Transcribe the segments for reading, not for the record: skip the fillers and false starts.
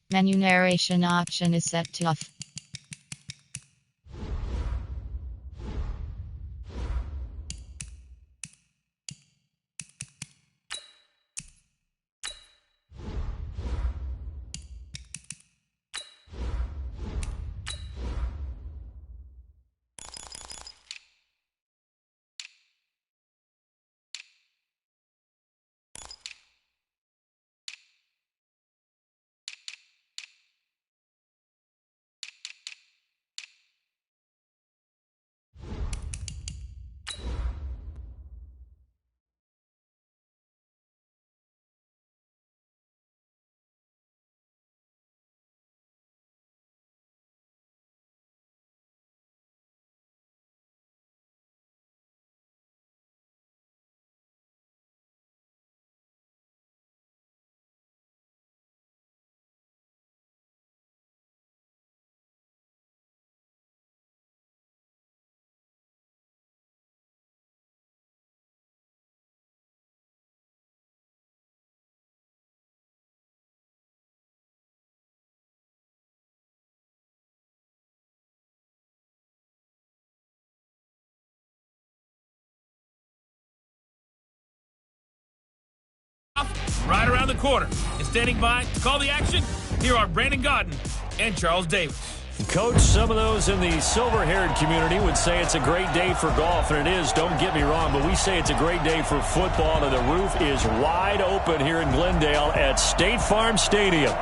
Menu narration option is set to off. Right around the corner. And standing by to call the action, here are Brandon Godden and Charles Davis. Coach, some of those in the silver-haired community would say it's a great day for golf, and it is, don't get me wrong, but we say it's a great day for football, and the roof is wide open here in Glendale at State Farm Stadium.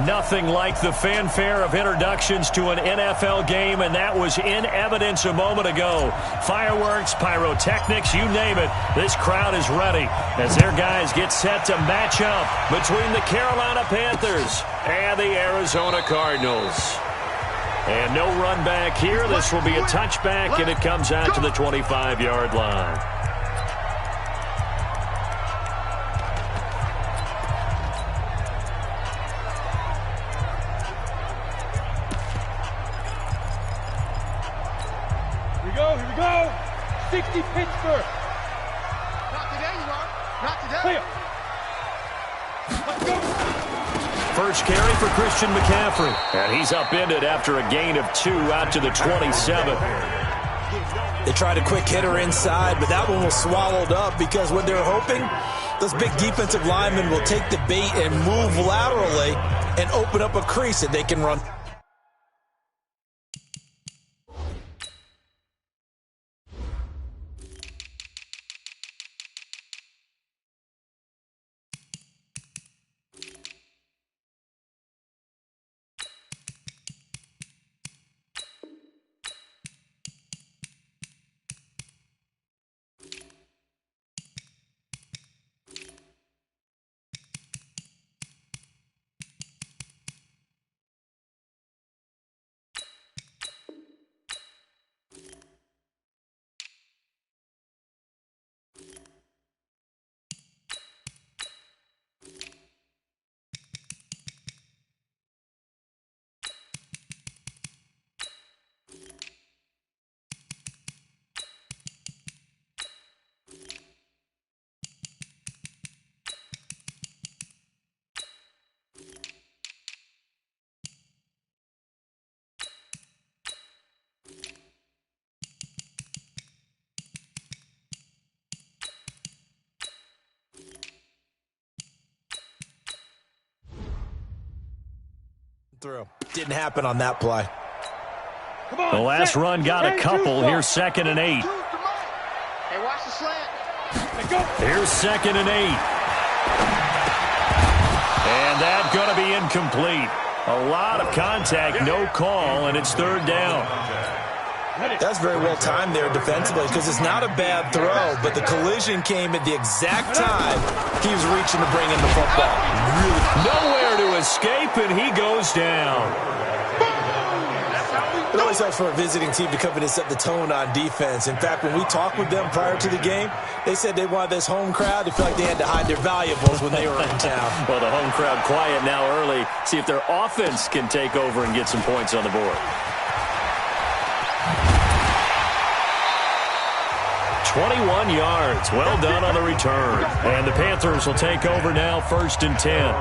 Nothing like the fanfare of introductions to an NFL game, and that was in evidence a moment ago. Fireworks, pyrotechnics, you name it, this crowd is ready as their guys get set to match up between the Carolina Panthers and the Arizona Cardinals. And no run back here. This will be a touchback, and it comes out to the 25-yard line. Here we go. 60 Pittsburgh. Not today, you are. Not today. Let's go. First carry for Christian McCaffrey. And he's upended after a gain of 2 out to the 27. They tried a quick hitter inside, but that one was swallowed up because what they're hoping, those big defensive linemen will take the bait and move laterally and open up a crease that they can run. Through. Didn't happen on that play. The last run got a couple. Here's 2nd and 8. Hey, watch the slant. Here's 2nd and 8. And that's going to be incomplete. A lot of contact, no call, and it's 3rd down. That's very well timed there defensively because it's not a bad throw, but the collision came at the exact time he was reaching to bring in the football. Really nowhere to escape, and he goes down. It always helps for a visiting team to come in and set the tone on defense. In fact, when we talked with them prior to the game, they said they wanted this home crowd to feel like they had to hide their valuables when they were in town. Well, the home crowd quiet now early. See if their offense can take over and get some points on the board. 21 yards. Well done on the return. And the Panthers will take over now, 1st and 10.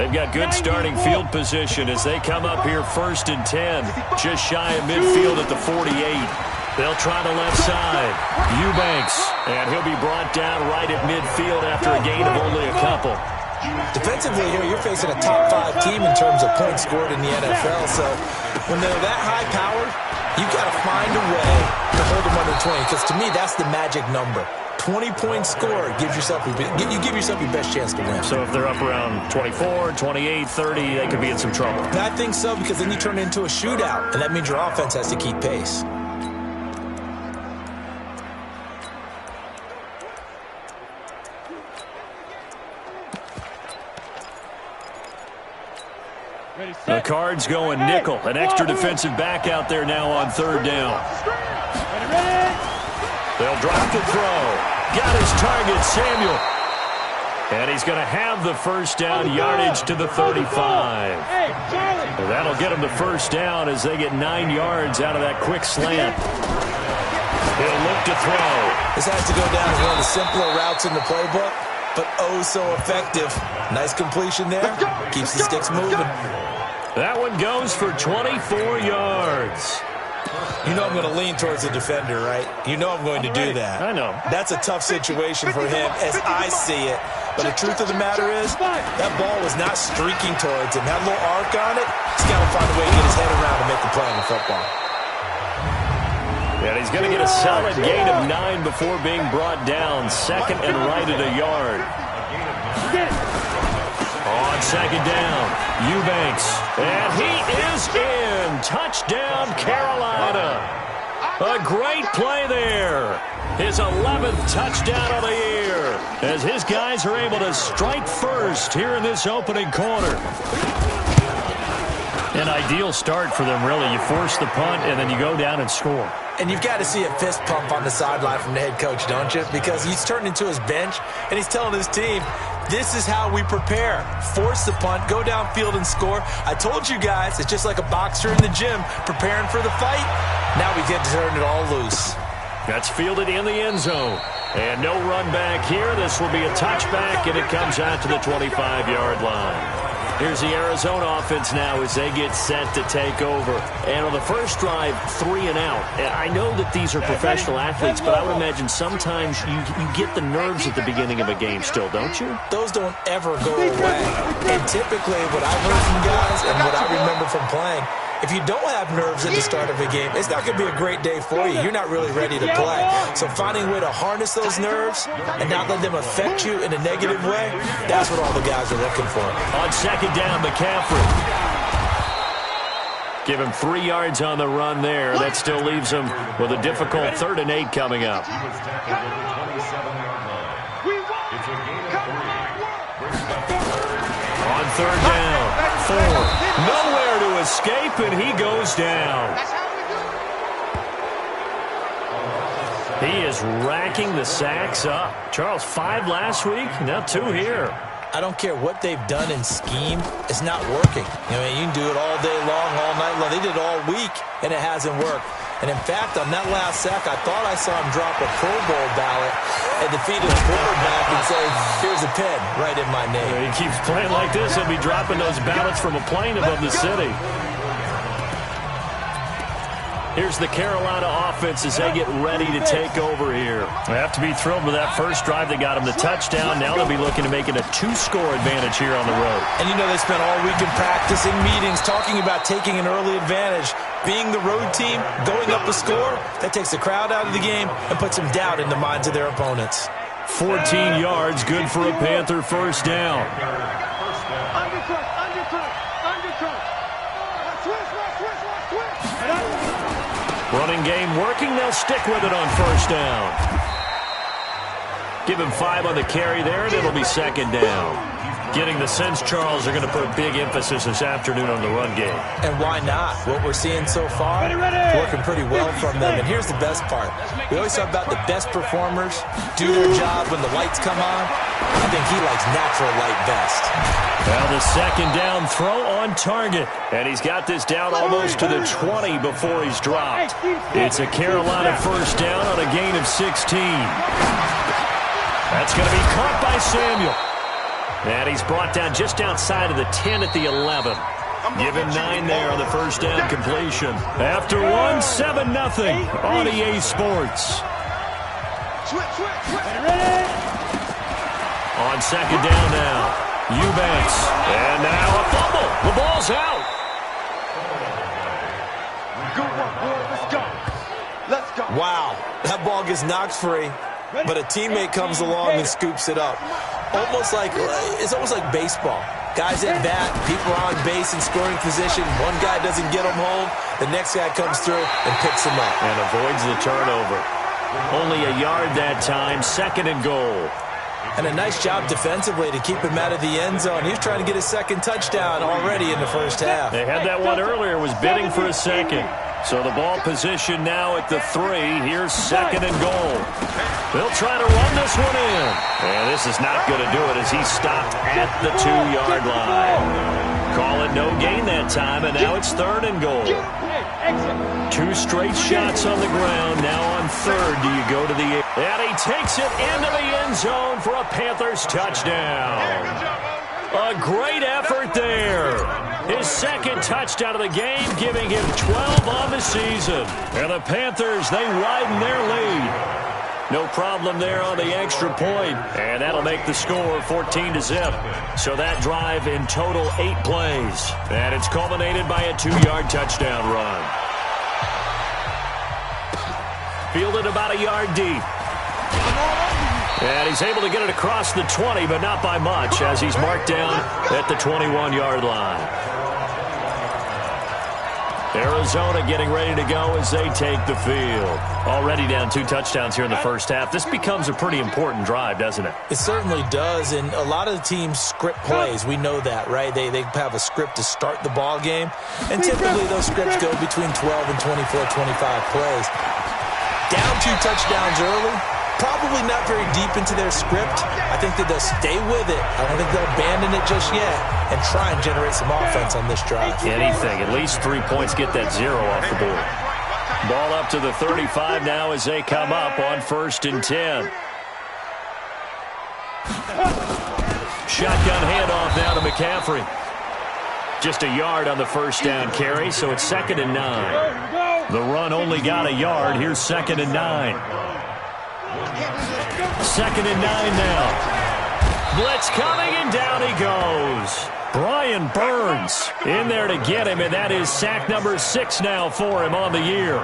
They've got good starting field position as they come up here 1st and 10. Just shy of midfield at the 48. They'll try the left side. Eubanks, and he'll be brought down right at midfield after a gain of only a couple. Defensively here, you're facing a top 5 team in terms of points scored in the NFL. So when they're that high-powered, you've got to find a way to hold them under 20. Because to me, that's the magic number. 20 points scored gives yourself you give yourself your best chance to win. So if they're up around 24, 28, 30, they could be in some trouble. And I think so, because then you turn it into a shootout, and that means your offense has to keep pace. The Cards going nickel. An extra defensive back out there now on 3rd down. They'll drop the throw. Got his target, Samuel. And he's going to have the first down, yardage to the 35. Well, that'll get him the first down as they get 9 yards out of that quick slant. He'll look to throw. This has to go down as one of the simpler routes in the playbook, but oh so effective. Nice completion there. Keeps the sticks moving. That one goes for 24 yards. You know I'm going to lean towards the defender, right? You know I'm going to do that. I know. That's a tough situation for him as I see it. But the truth of the matter is, that ball was not streaking towards him. Had a little arc on it. He's got to find a way to get his head around and make the play on the football. And he's going to get a solid gain of 9 before being brought down. 2nd and right at a yard. On 2nd down, Eubanks. And he is in. Touchdown, Carolina. A great play there. His 11th touchdown of the year as his guys are able to strike first here in this opening quarter. An ideal start for them, really. You force the punt, and then you go down and score. And you've got to see a fist pump on the sideline from the head coach, don't you? Because he's turned into his bench, and he's telling his team, this is how we prepare. Force the punt, go downfield and score. I told you guys, it's just like a boxer in the gym preparing for the fight. Now we get to turn it all loose. That's fielded in the end zone. And no run back here. This will be a touchback, and it comes out to the 25-yard line. Here's the Arizona offense now as they get set to take over. And on the first drive, 3 and out. And I know that these are professional athletes, but I would imagine sometimes you get the nerves at the beginning of a game still, don't you? Those don't ever go away. And typically what I've heard from guys and what I remember from playing, if you don't have nerves at the start of a game, it's not going to be a great day for you. You're not really ready to play. So finding a way to harness those nerves and not let them affect you in a negative way, that's what all the guys are looking for. On 2nd down, McCaffrey. Give him 3 yards on the run there. That still leaves him with a difficult 3rd and 8 coming up. On 3rd down, 4. Nowhere to escape, and he goes down. He is racking the sacks up. Charles, 5 last week, now 2 here. I don't care what they've done in scheme. It's not working. I mean, you can do it all day long, all night long. They did it all week, and it hasn't worked. And, in fact, on that last sack, I thought I saw him drop a Pro Bowl ballot and defeat his quarterback and say, here's a pin right in my name. He keeps playing like this. He'll be dropping those ballots from a plane above the city. Here's the Carolina offense as they get ready to take over here. They have to be thrilled with that first drive. They got him the touchdown. Now they'll be looking to make it a 2-score advantage here on the road. And you know they spent all week in practice, in meetings, talking about taking an early advantage. Being the road team, going up a score, that takes the crowd out of the game and puts some doubt in the minds of their opponents. 14 yards, good for a Panther first down. Running game working. They'll stick with it on first down. Give him 5 on the carry there, and it'll be 2nd down. Getting the sense, Charles, are going to put a big emphasis this afternoon on the run game. And why not? What we're seeing so far, working pretty well from them. And here's the best part. We always talk about the best performers do their job when the lights come on. I think he likes natural light best. Well, the 2nd down throw on target. And he's got this down almost to the 20 before he's dropped. It's a Carolina first down on a gain of 16. That's going to be caught by Samuel. And he's brought down just outside of the 10 at the 11. Give him 9 there on the first down completion. After one, 7-0 on EA Sports. On second down now, Eubanks. And now a fumble. The ball's out. Good one, boy. Let's go. Let's go. Wow, that ball gets knocked free, but a teammate comes along and scoops it up. It's almost like baseball. Guys at bat, people are on base in scoring position. One guy doesn't get him home. The next guy comes through and picks him up. And avoids the turnover. Only a yard that time, 2nd and goal. And a nice job defensively to keep him out of the end zone. He was trying to get his second touchdown already in the first half. They had that one earlier, was bidding for a second. So the ball position now at the 3. Here's 2nd and goal. They'll try to run this one in. And this is not going to do it as he's stopped at the 2-yard line. Call it no gain that time, and now it's 3rd and goal. 2 straight shots on the ground. Now on 3rd, do you go to the air? And he takes it into the end zone for a Panthers touchdown. A great effort there. His 2nd touchdown of the game, giving him 12 on the season. And the Panthers, they widen their lead. No problem there on the extra point. And that'll make the score 14-0. So that drive in total 8 plays. And it's culminated by a 2-yard touchdown run. Fielded about a yard deep. And he's able to get it across the 20, but not by much, as he's marked down at the 21-yard line. Arizona getting ready to go as they take the field. Already down 2 touchdowns here in the first half. This becomes a pretty important drive, doesn't it? It certainly does, and a lot of the teams script plays. We know that, right? They have a script to start the ball game, and typically those scripts go between 12 and 24, 25 plays. Down 2 touchdowns early, probably not very deep into their script. I think that they'll stay with it. I don't think they'll abandon it just yet and try and generate some offense on this drive. Anything. At least 3 points, get that 0 off the board. Ball up to the 35 now as they come up on 1st and 10. Shotgun handoff now to McCaffrey. Just a yard on the first down carry, so it's 2nd and 9. The run only got a yard. Here's 2nd and 9. 2nd and 9 now. Blitz coming, and down he goes. Brian Burns in there to get him, and that is sack number 6 now for him on the year.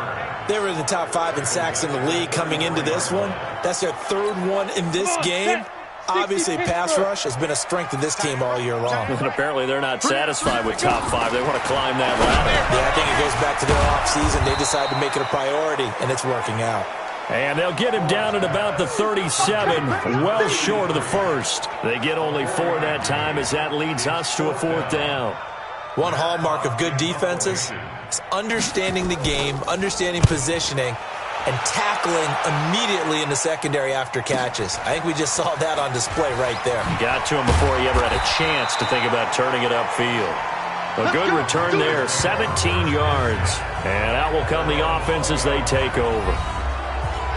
They were in the top 5 in sacks in the league coming into this one. That's their 3rd one in this game. Obviously, pass rush has been a strength of this team all year long. And apparently they're not satisfied with top 5. They want to climb that ladder. Yeah, I think it goes back to their offseason. They decided to make it a priority, and it's working out. And they'll get him down at about the 37, well short of the first. They get only 4 that time as that leads us to a 4th down. One hallmark of good defenses is understanding the game, understanding positioning, and tackling immediately in the secondary after catches. I think we just saw that on display right there. Got to him before he ever had a chance to think about turning it upfield. A good return there, 17 yards. And out will come the offense as they take over.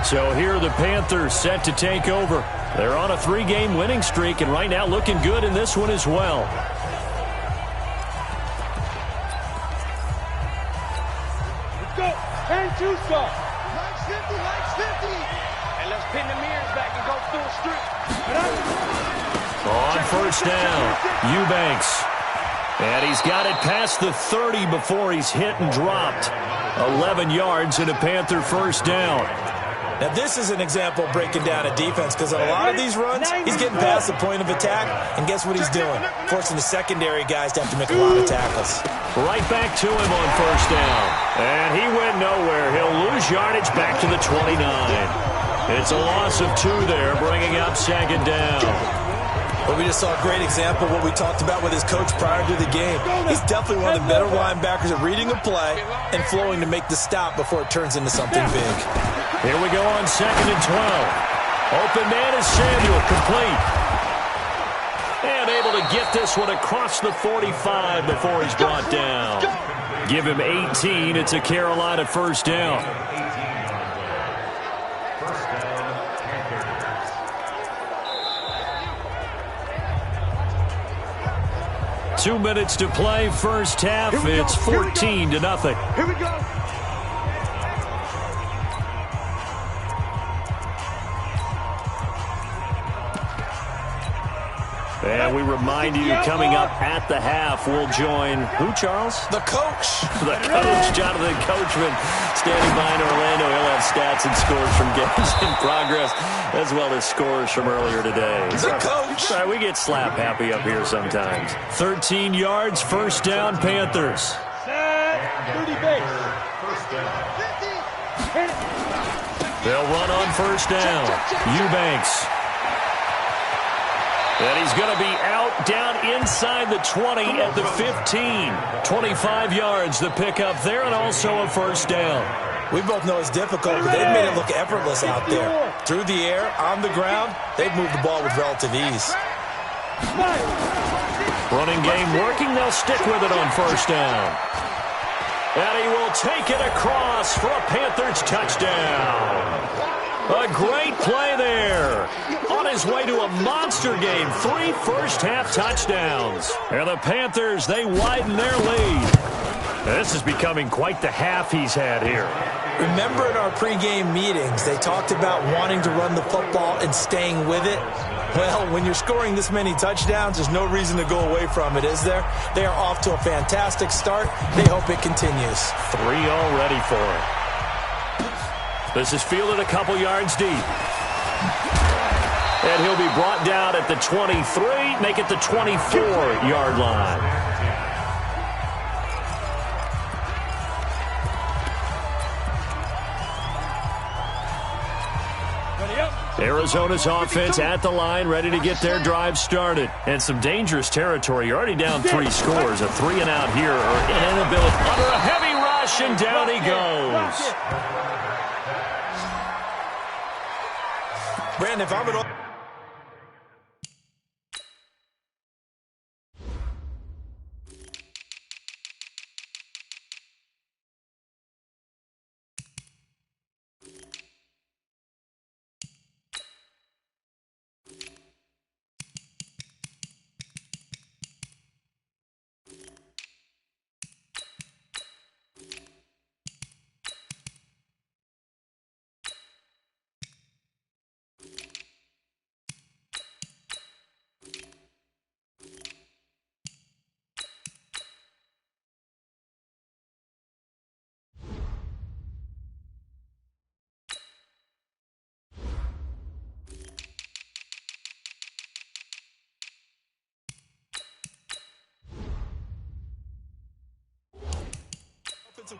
So here are the Panthers set to take over. They're on a 3-game winning streak, and right now looking good in this one as well. Let's go. Turn 2 stop. Lights 50, lights 50. And let's pin the mirrors back and go through a strip. On first down, Eubanks. And he's got it past the 30 before he's hit and dropped. 11 yards and a Panther first down. Now, this is an example of breaking down a defense because on a lot of these runs, he's getting past the point of attack, and guess what he's doing? Forcing the secondary guys to have to make a lot of tackles. Right back to him on first down. And he went nowhere. He'll lose yardage back to the 29. It's a loss of 2 there, bringing up 2nd down. But we just saw a great example of what we talked about with his coach prior to the game. He's definitely one of the better linebackers at reading a play and flowing to make the stop before it turns into something big. Here we go on 2nd and 12. Open man is Samuel, complete. And able to get this one across the 45 before he's brought down. Give him 18. It's a Carolina first down. 2 minutes to play first half. It's 14-0. Here we go. And we remind you, coming up at the half, we'll join who, Charles? The coach. The coach, Jonathan Coachman, standing by in Orlando. He'll have stats and scores from games in progress, as well as scores from earlier today. The coach. Sorry, we get slap happy up here sometimes. 13 yards, first down, Panthers. Set. 30 base. They'll run on first down. Eubanks. And he's going to be out down inside the 20 at the 15. 25 yards the pickup there, and also a first down. We both know it's difficult, but they've made it look effortless out there. Through the air, on the ground, they've moved the ball with relative ease. Running game working. They'll stick with it on first down. And he will take it across for a Panthers touchdown. A great play there. On his way to a monster game. 3 first-half touchdowns. And the Panthers, they widen their lead. This is becoming quite the half he's had here. Remember in our pregame meetings, they talked about wanting to run the football and staying with it? Well, when you're scoring this many touchdowns, there's no reason to go away from it, is there? They are off to a fantastic start. They hope it continues. 3 already for him. This is fielded a couple yards deep. And he'll be brought down at the 23, make it the 24-yard line. Arizona's offense at the line, ready to get their drive started. And some dangerous territory. You're already down 3 scores. A 3-and-out here, or an inability. Under a heavy rush, and down he goes. Brandon, if I'm at all...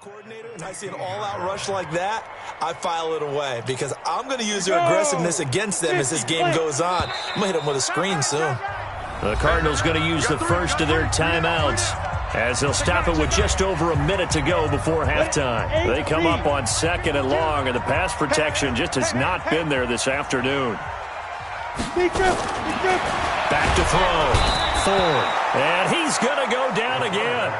coordinator and I see an all-out rush like that, I file it away because I'm going to use their aggressiveness against them as this game goes on. I'm going to hit them with a screen soon. The Cardinals going to use the first of their timeouts as they'll stop it with just over a minute to go before halftime. They come up on 2nd and long, and the pass protection just has not been there this afternoon. Back to throw. Ford. And he's going to go down again.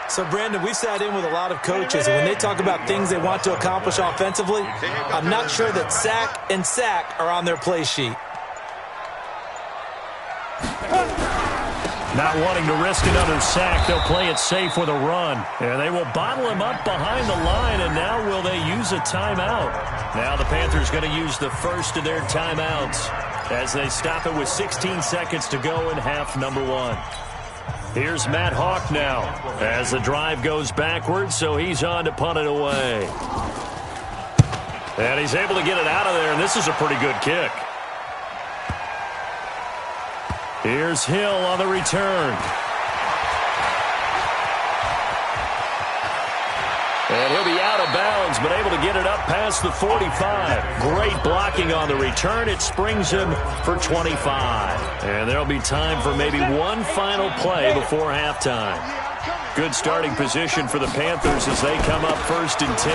So, Brandon, we sat in with a lot of coaches, and when they talk about things they want to accomplish offensively, I'm not sure that sack and sack are on their play sheet. Not wanting to risk another sack, they'll play it safe with a run. And they will bottle him up behind the line, and now will they use a timeout? Now the Panthers going to use the first of their timeouts as they stop it with 16 seconds to go in half number 1. Here's Matt Hawk now as the drive goes backwards, so he's on to punt it away. And he's able to get it out of there, and this is a pretty good kick. Here's Hill on the return. And he'll be out of bounds, but able to get it up past the 45. Great blocking on the return. It springs him for 25. And there'll be time for maybe one final play before halftime. Good starting position for the Panthers as they come up 1st and 10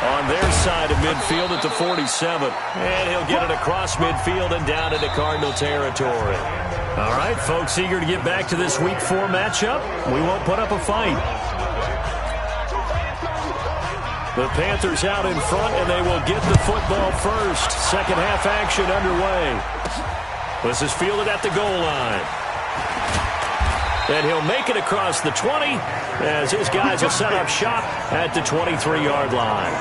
on their side of midfield at the 47. And he'll get it across midfield and down into Cardinal territory. All right, folks, eager to get back to this Week 4 matchup. We won't put up a fight. The Panthers out in front, and they will get the football first. Second half action underway. This is fielded at the goal line. And he'll make it across the 20 as his guys will set up shop at the 23-yard line.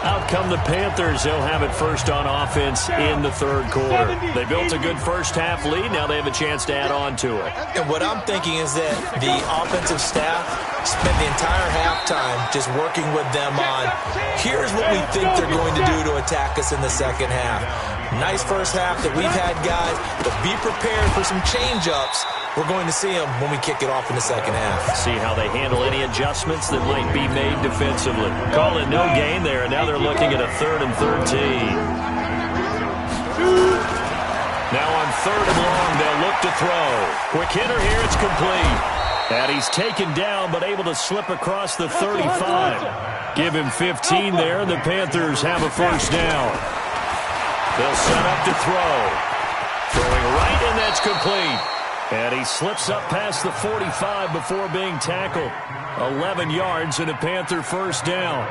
Out come the Panthers. They'll have it first on offense in the third quarter. They built a good first-half lead. Now they have a chance to add on to it. And what I'm thinking is that the offensive staff spent the entire halftime just working with them on, here's what we think they're going to do to attack us in the second half. Nice first half that we've had, guys, but be prepared for some change-ups. We're going to see them when we kick it off in the second half. See how they handle any adjustments that might be made defensively. Call it no gain there, and now they're looking at a 3rd and 13. Now on 3rd and long, they'll look to throw. Quick hitter here, it's complete. And he's taken down, but able to slip across the 35. Give him 15 there, and the Panthers have a first down. They'll set up to throw. Throwing right, and that's complete. And he slips up past the 45 before being tackled. 11 yards and a Panther first down.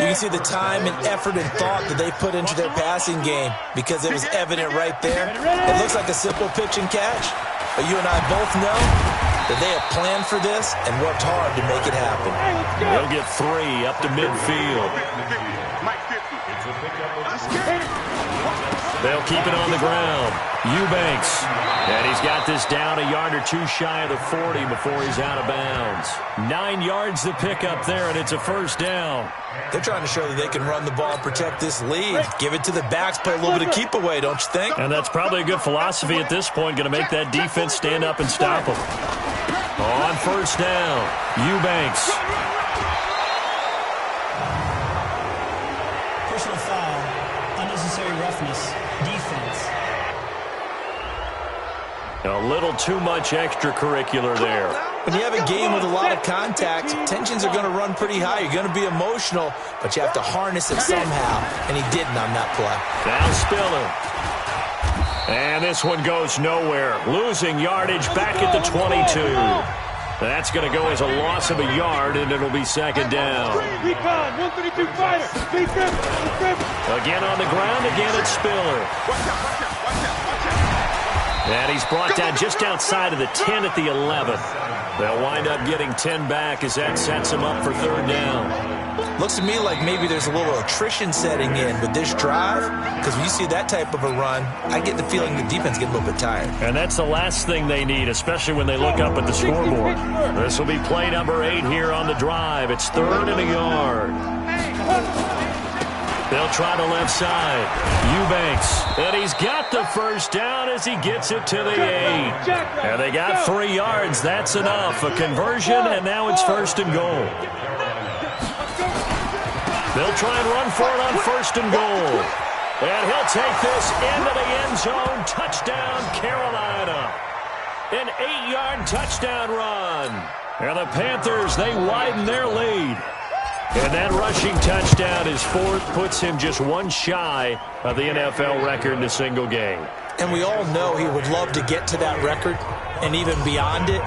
You can see the time and effort and thought that they put into their passing game because it was evident right there. It looks like a simple pitch and catch, but you and I both know that they have planned for this and worked hard to make it happen. They'll get 3 up to midfield. They'll keep it on the ground. Eubanks. And he's got this down a yard or two shy of the 40 before he's out of bounds. 9 yards to pick up there, and it's a first down. They're trying to show that they can run the ball and protect this lead. Give it to the backs, play a little bit of keep away, don't you think? And that's probably a good philosophy at this point, going to make that defense stand up and stop them. On first down, Eubanks. Personal foul, unnecessary roughness, defense. A little too much extracurricular there. When you have a game with a lot of contact, tensions are going to run pretty high. You're going to be emotional, but you have to harness it somehow, and he didn't on that play. Now Spiller. And this one goes nowhere. Losing yardage back at the 22. That's going to go as a loss of a yard, and it'll be second down. Again on the ground, again it's Spiller. And he's brought down just outside of the 10 at the 11th. They'll wind up getting 10 back as that sets them up for third down. Looks to me like maybe there's a little attrition setting in with this drive, because when you see that type of a run, I get the feeling the defense gets a little bit tired. And that's the last thing they need, especially when they look up at the scoreboard. This will be play number 8 here on the drive. It's 3rd and a yard. They'll try the left side. Eubanks. And he's got the first down as he gets it to the 8. And they got 3 yards. That's enough. A conversion, and now it's 1st and goal. They'll try and run for it on 1st and goal. And he'll take this into the end zone. Touchdown, Carolina. An 8-yard touchdown run. And the Panthers, they widen their lead. And that rushing touchdown is 4th, puts him just one shy of the NFL record in a single game. And we all know he would love to get to that record and even beyond it,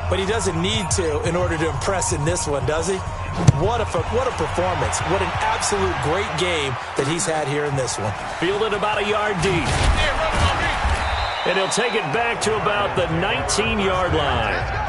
but he doesn't need to in order to impress in this one, does he? What a performance. What an absolute great game that he's had here in this one. Fielded about a yard deep. And he'll take it back to about the 19-yard line.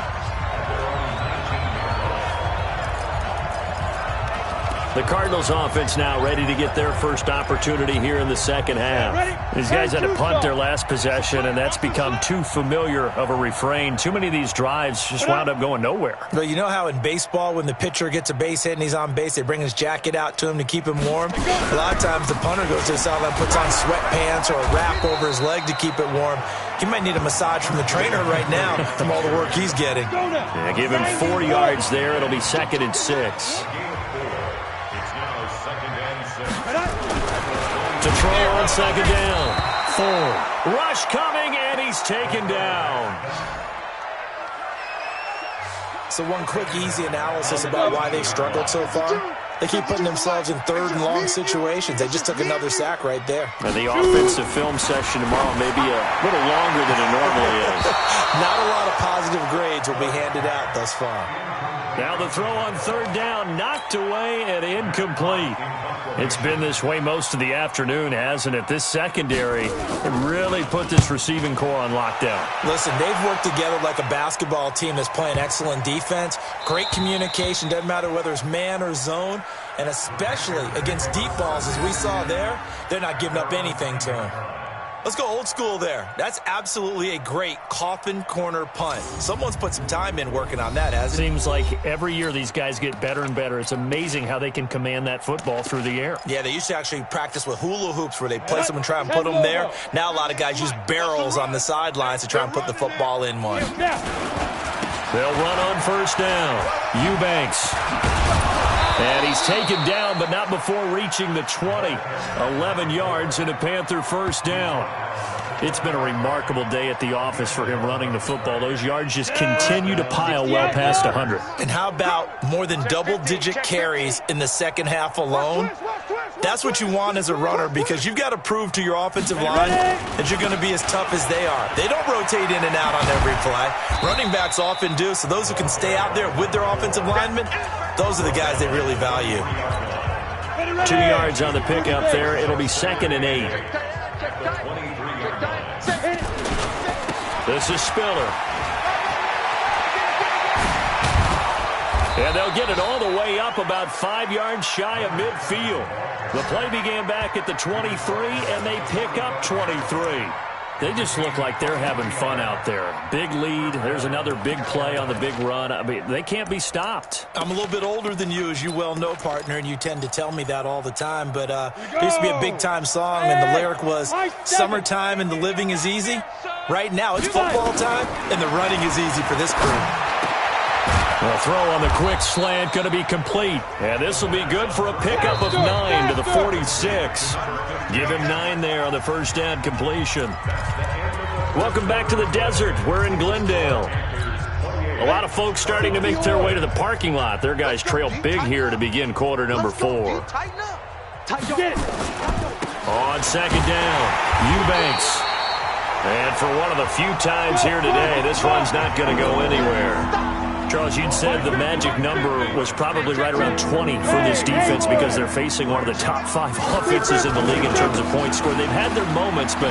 The Cardinals offense now ready to get their first opportunity here in the second half. These guys had to punt their last possession, and that's become too familiar of a refrain. Too many of these drives just wound up going nowhere. Well, you know how in baseball when the pitcher gets a base hit and he's on base, they bring his jacket out to him to keep him warm? A lot of times the punter goes to the sideline, puts on sweatpants or a wrap over his leg to keep it warm. He might need a massage from the trainer right now from all the work he's getting. Yeah, give him 4 yards there. It'll be 2nd and 6. To throw on 2nd down. Ford. Rush coming, and he's taken down. So one quick, easy analysis about why they've struggled so far. They keep putting themselves in 3rd and long situations. They just took another sack right there. And the offensive film session tomorrow may be a little longer than it normally is. Not a lot of positive grades will be handed out thus far. Now the throw on third down, knocked away and incomplete. It's been this way most of the afternoon, hasn't it? This secondary really put this receiving core on lockdown. Listen, they've worked together like a basketball team that's playing excellent defense. Great communication, doesn't matter whether it's man or zone. And especially against deep balls, as we saw there, they're not giving up anything to them. Let's go old school there. That's absolutely a great coffin corner punt. Someone's put some time in working on that, hasn't it? Seems like every year these guys get better and better. It's amazing how they can command that football through the air. Yeah, they used to actually practice with hula hoops where they place them and try and put them there. Now a lot of guys use barrels on the sidelines to try and put the football in one. They'll run on first down. Eubanks. And he's taken down, but not before reaching the 20. 11 yards and a Panther first down. It's been a remarkable day at the office for him running the football. Those yards just continue to pile well past 100. And how about more than double-digit carries in the second half alone? That's what you want as a runner, because you've got to prove to your offensive line that you're going to be as tough as they are. They don't rotate in and out on every play. Running backs often do, so those who can stay out there with their offensive linemen, those are the guys they really value. 2 yards on the pickup there. It'll be 2nd and 8. This is Spiller. And they'll get it all the way up about 5 yards shy of midfield. The play began back at the 23, and they pick up 23. They just look like they're having fun out there. Big lead. There's another big play on the big run. I mean, they can't be stopped. I'm a little bit older than you, as you well know, partner, and you tend to tell me that all the time. But there used to be a big-time song, and the lyric was, "Summertime and the living is easy." Right now, it's football time, and the running is easy for this crew. The throw on the quick slant going to be complete. And this will be good for a pickup of 9 to the 46. Give him 9 there on the first down completion. Welcome back to the desert. We're in Glendale. A lot of folks starting to make their way to the parking lot. Their guys trail big here to begin quarter number 4. On second down, Eubanks. And for one of the few times here today, this run's not going to go anywhere. Charles, you'd said the magic number was probably right around 20 for this defense because they're facing one of the top 5 offenses in the league in terms of points scored. They've had their moments, but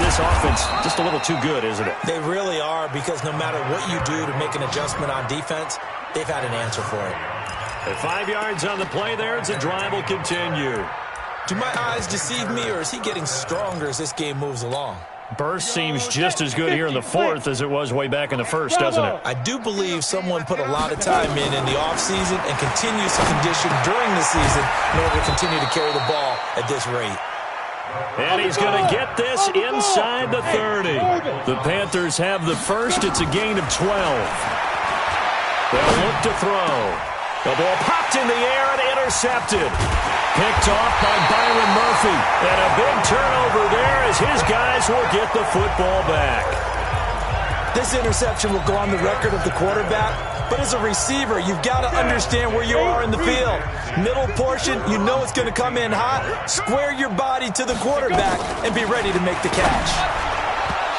this offense just a little too good, isn't it? They really are, because no matter what you do to make an adjustment on defense, they've had an answer for it. At 5 yards on the play there, as the drive will continue. Do my eyes deceive me, or is he getting stronger as this game moves along? Burst seems just as good here in the 4th as it was way back in the 1st, doesn't it? I do believe someone put a lot of time in the offseason and continues to condition during the season in order to continue to carry the ball at this rate. And he's going to get this inside the 30. The Panthers have the first. It's a gain of 12. They'll look to throw. The ball popped in the air and intercepted. Picked off by Byron Murphy. And a big turnover there as his guys will get the football back. This interception will go on the record of the quarterback, but as a receiver, you've got to understand where you are in the field. Middle portion, you know it's going to come in hot. Square your body to the quarterback and be ready to make the catch.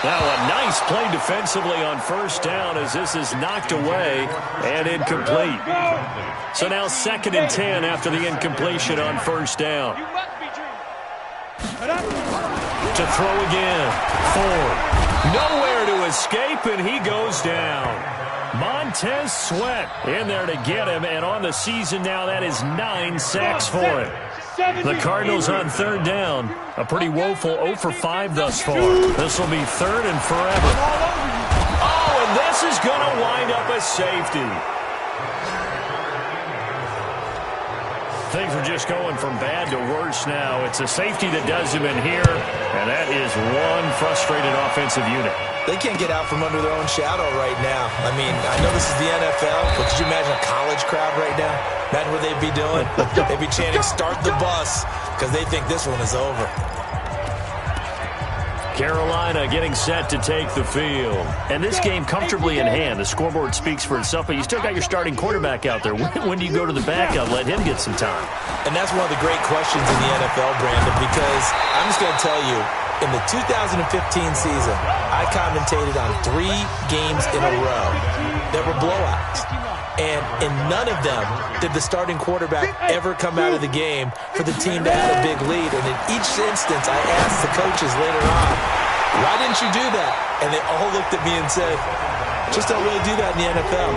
Now a nice play defensively on first down as this is knocked away and incomplete. So now 2nd and 10 after the incompletion on first down. To throw again. Ford. Nowhere to escape, and he goes down. Montez Sweat in there to get him, and on the season now that is 9 sacks for him. The Cardinals on third down. A pretty woeful 0 for 5 thus far. This will be 3rd and forever. Oh, and this is going to wind up a safety. Things are just going from bad to worse now. It's a safety that does him in here, and that is one frustrated offensive unit. They can't get out from under their own shadow right now. I mean, I know this is the NFL, but could you imagine a college crowd right now? Imagine what they'd be doing. They'd be chanting, "Start the bus," because they think this one is over. Carolina getting set to take the field. And this game comfortably in hand. The scoreboard speaks for itself, but you still got your starting quarterback out there. When do you go to the backup, let him get some time? And that's one of the great questions in the NFL, Brandon, because I'm just going to tell you, in the 2015 season, I commentated on 3 games in a row that were blowouts. And in none of them did the starting quarterback ever come out of the game for the team to add a big lead. And in each instance, I asked the coaches later on, why didn't you do that? And they all looked at me and said, just don't really do that in the NFL.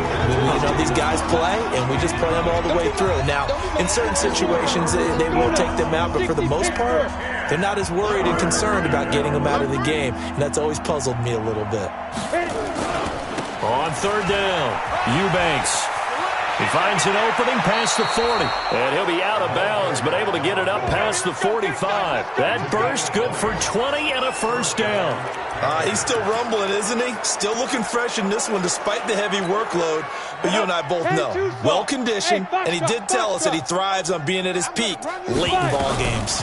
You know, these guys play, and we just play them all the way through. Now, in certain situations, they will take them out, but for the most part, they're not as worried and concerned about getting them out of the game, and that's always puzzled me a little bit. On third down, Eubanks. He finds an opening past the 40, and he'll be out of bounds, but able to get it up past the 45. That burst good for 20 and a first down. He's still rumbling, isn't he? Still looking fresh in this one despite the heavy workload. But you and I both know, well-conditioned, and he did tell us that he thrives on being at his peak late in ball games.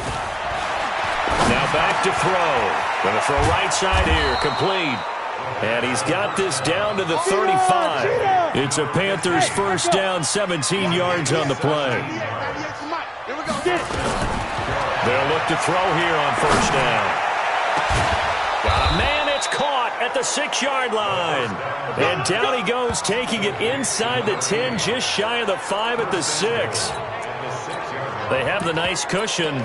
Now back to throw. Going to throw right side here, complete. And he's got this down to the 35. It's a Panthers first down, 17 yards on the play. They'll look to throw here on first down. Man, it's caught at the 6-yard line. And down he goes, taking it inside the 10, just shy of the 5 at the 6. They have the nice cushion.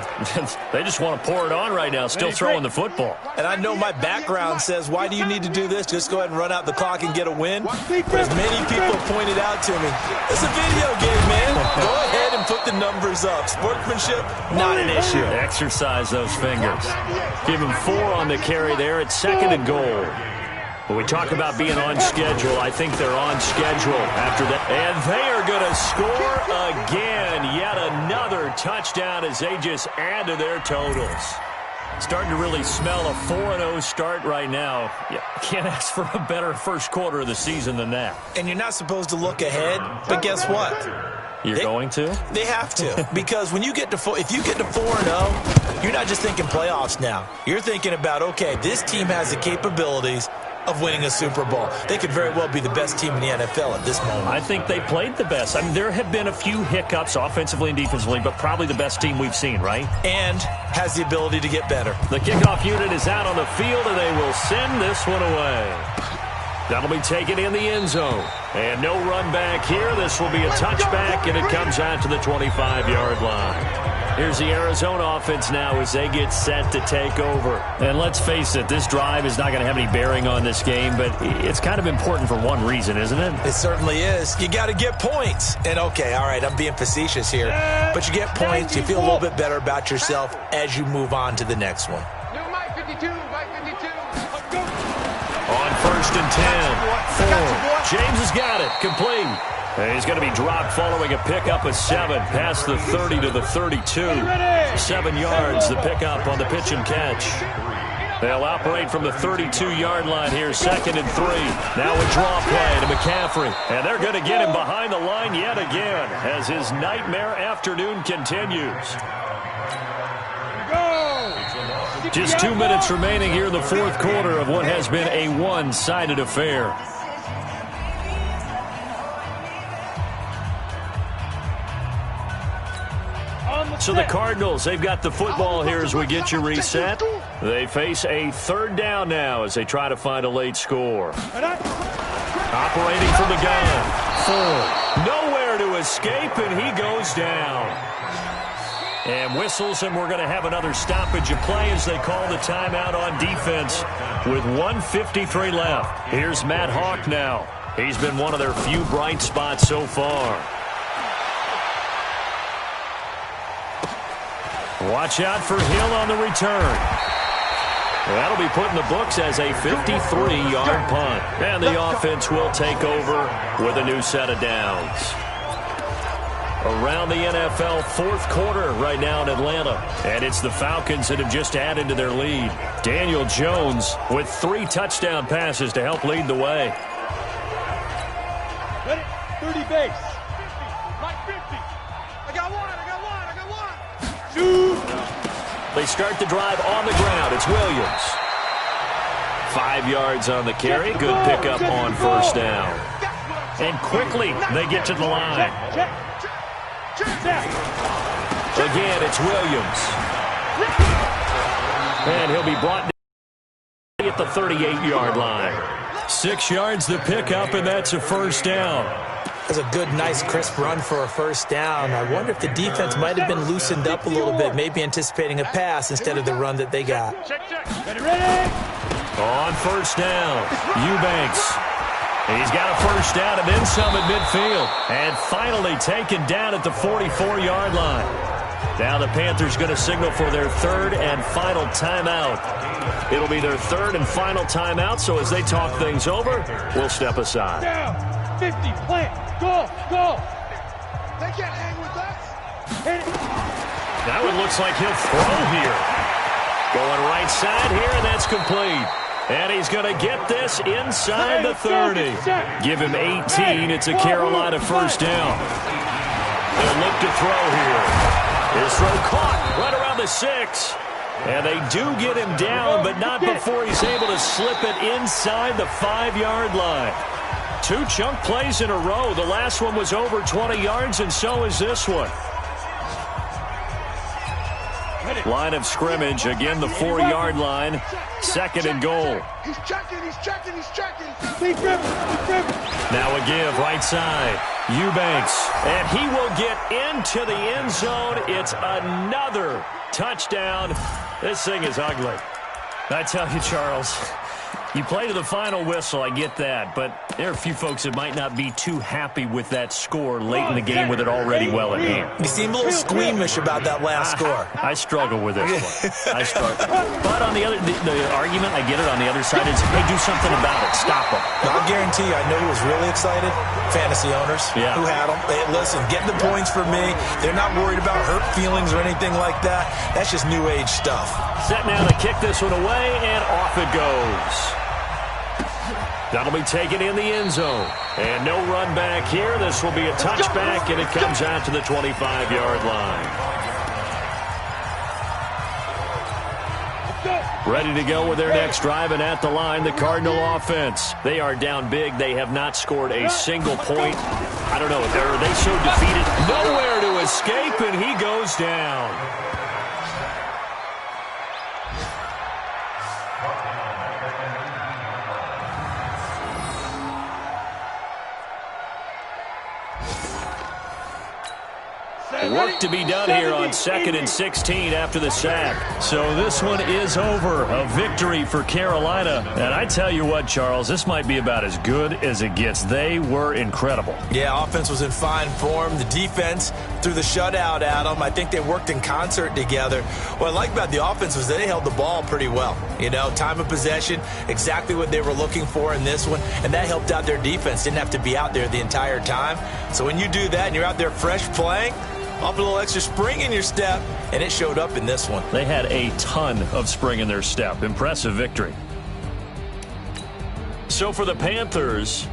They just want to pour it on right now, still throwing the football. And I know my background says, why do you need to do this? Just go ahead and run out the clock and get a win. But as many people have pointed out to me, it's a video game, man. Go ahead and put the numbers up. Sportsmanship, not an issue. Exercise those fingers. Give him 4 on the carry there at 2nd and goal. When we talk about being on schedule, I think they're on schedule after that. And they are going to score again. Yet another touchdown as they just add to their totals. Starting to really smell a 4-0 start right now. You can't ask for a better first quarter of the season than that. And you're not supposed to look ahead, but guess what? You're going to? They have to, because when you get to if you get to 4-0, you're not just thinking playoffs now. You're thinking about, okay, this team has the capabilities of winning a Super Bowl. They could very well be the best team in the NFL at this moment. I think they played the best. I mean, there have been a few hiccups offensively and defensively, but probably the best team we've seen, right? And has the ability to get better. The kickoff unit is out on the field, and they will send this one away. That'll be taken in the end zone. And no run back here. This will be a touchback, and it comes out to the 25-yard line. Here's the Arizona offense now as they get set to take over. And let's face it, this drive is not going to have any bearing on this game, but it's kind of important for one reason, isn't it? It certainly is. You got to get points. And, okay, all right, I'm being facetious here. But you get points, you feel a little bit better about yourself as you move on to the next one. Mike 52, Mike 52. On 1st and 10. 4. James has got it. Complete. And he's going to be dropped following a pickup of 7 past the 30 to the 32. 7 yards, the pickup on the pitch and catch. They'll operate from the 32-yard line here, 2nd and 3. Now a draw play to McCaffrey. And they're going to get him behind the line yet again as his nightmare afternoon continues. Just 2 minutes remaining here in the fourth quarter of what has been a one-sided affair. So the Cardinals, they've got the football here as we get you reset. They face a 3rd down now as they try to find a late score. Operating from the gun. 4. Nowhere to escape, and he goes down. And whistles, and we're going to have another stoppage of play as they call the timeout on defense with 1:53 left. Here's Matt Hawk now. He's been one of their few bright spots so far. Watch out for Hill on the return. That'll be put in the books as a 53-yard punt. And the offense will take over with a new set of downs. Around the NFL, fourth quarter right now in Atlanta. And it's the Falcons that have just added to their lead. Daniel Jones with 3 touchdown passes to help lead the way. 30 base. Mike 50. I got one. They start the drive on the ground. It's Williams. 5 yards on the carry. Good pickup on first down. And quickly they get to the line. Again, it's Williams. And he'll be brought down at the 38-yard line. 6 yards the pickup, and that's a first down. That's a good, nice, crisp run for a first down. I wonder if the defense might have been loosened up a little bit, maybe anticipating a pass instead of the run that they got. Ready? On first down, Eubanks. He's got a first down and then some at midfield. And finally taken down at the 44-yard line. Now the Panthers going to signal for their third and final timeout. It'll be their third and final timeout, so as they talk things over, we'll step aside. Down. 50, plant. Go. They can't hang with us. Hit it. That one looks like he'll throw here. Going right side here, and that's complete. And he's going to get this inside the 30. Give him 18. It's a Carolina first down. They'll look to throw here. His throw caught right around the 6. And they do get him down, but not before he's able to slip it inside the 5-yard line. 2 chunk plays in a row. The last one was over 20 yards, and so is this one. Line of scrimmage, again the 4-yard line. Second and goal. He's checking. Now a give, right side. Eubanks, and he will get into the end zone. It's another touchdown. This thing is ugly. I tell you, Charles, you play to the final whistle, I get that, but there are a few folks that might not be too happy with that score late in the game with it already well in hand. You seem a little squeamish about that last score. I struggle with this one. I struggle. But on the other, the argument, I get it, on the other side is, hey, do something about it. Stop them. I'll guarantee you, I know who was really excited. Fantasy owners who had them. Hey, listen, getting the points for me. They're not worried about hurt feelings or anything like that. That's just new age stuff. Set now to kick this one away, and off it goes. That'll be taken in the end zone. And no run back here. This will be a touchback, and it comes out to the 25-yard line. Ready to go with their next drive, and at the line, the Cardinal offense. They are down big. They have not scored a single point. I don't know. Are they so defeated? Nowhere to escape, and he goes down. Work to be done here on 2nd and 16 after the sack. So this one is over. A victory for Carolina. And I tell you what, Charles, this might be about as good as it gets. They were incredible. Yeah, offense was in fine form. The defense threw the shutout at them. I think they worked in concert together. What I like about the offense was they held the ball pretty well. You know, time of possession, exactly what they were looking for in this one. And that helped out their defense. Didn't have to be out there the entire time. So when you do that and you're out there fresh playing, off a little extra spring in your step, and it showed up in this one. They had a ton of spring in their step. Impressive victory. So for the Panthers,